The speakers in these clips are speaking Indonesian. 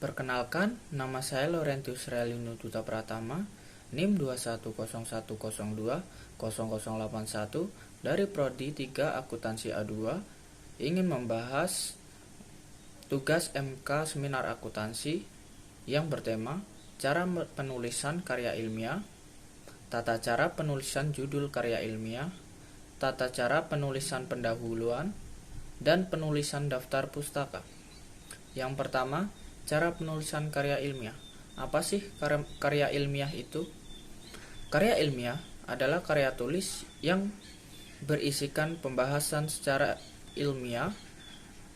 Perkenalkan, nama saya Laurentius Relino Duta Pratama, NIM 2101020081 dari Prodi 3 Akuntansi A2, ingin membahas tugas MK Seminar Akuntansi yang bertema cara penulisan karya ilmiah, tata cara penulisan judul karya ilmiah, tata cara penulisan pendahuluan, dan penulisan daftar pustaka. Yang pertama, cara penulisan karya ilmiah. Apa sih karya ilmiah itu? Karya ilmiah adalah karya tulis yang berisikan pembahasan secara ilmiah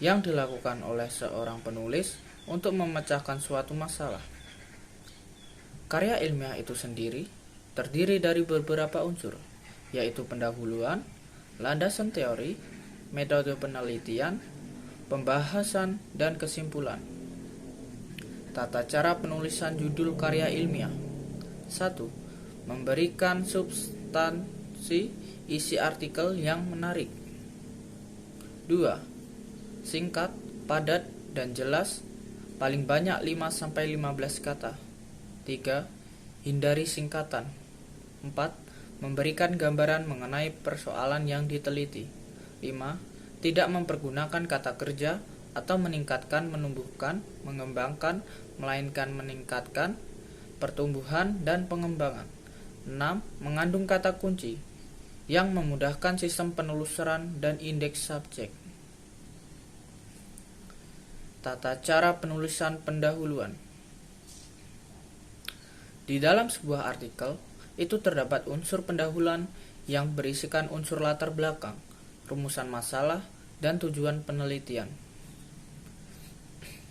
yang dilakukan oleh seorang penulis untuk memecahkan suatu masalah. Karya ilmiah itu sendiri terdiri dari beberapa unsur, yaitu pendahuluan, landasan teori, metode penelitian, pembahasan, dan kesimpulan. Tata cara penulisan judul karya ilmiah. 1. Memberikan substansi isi artikel yang menarik. 2. Singkat, padat, dan jelas, paling banyak 5-15 kata. 3. Hindari singkatan. 4. Memberikan gambaran mengenai persoalan yang diteliti. 5. Tidak mempergunakan kata kerja atau meningkatkan, menumbuhkan, mengembangkan, melainkan meningkatkan, pertumbuhan, dan pengembangan. 6. Mengandung kata kunci yang memudahkan sistem penelusuran dan indeks subjek. Tata cara penulisan pendahuluan. Di dalam sebuah artikel, itu terdapat unsur pendahuluan yang berisikan unsur latar belakang, rumusan masalah, dan tujuan penelitian.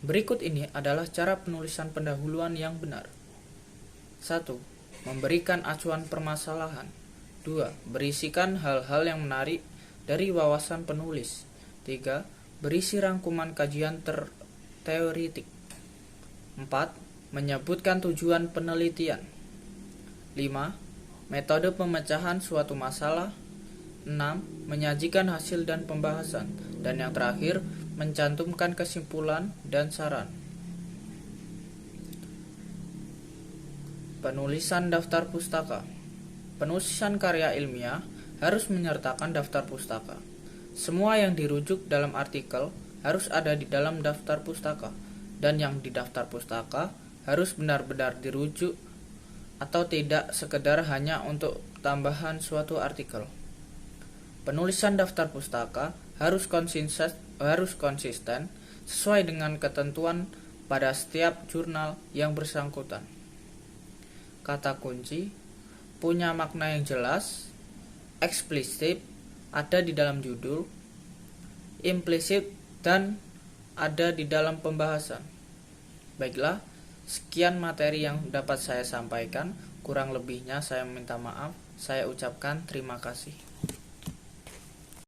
Berikut ini adalah cara penulisan pendahuluan yang benar. 1. Memberikan acuan permasalahan. 2. Berisikan hal-hal yang menarik dari wawasan penulis. 3. Berisi rangkuman kajian teoritik. 4. Menyebutkan tujuan penelitian. 5. Metode pemecahan suatu masalah. 6. Menyajikan hasil dan pembahasan. Dan yang terakhir, mencantumkan kesimpulan dan saran. Penulisan daftar pustaka. Penulisan karya ilmiah harus menyertakan daftar pustaka. Semua yang dirujuk dalam artikel harus ada di dalam daftar pustaka, dan yang di daftar pustaka harus benar-benar dirujuk atau tidak sekedar hanya untuk tambahan suatu artikel. Penulisan daftar pustaka harus konsisten sesuai dengan ketentuan pada setiap jurnal yang bersangkutan. Kata kunci punya makna yang jelas, eksplisit ada di dalam judul, implisit dan ada di dalam pembahasan. Baiklah, sekian materi yang dapat saya sampaikan. Kurang lebihnya saya minta maaf. Saya ucapkan terima kasih.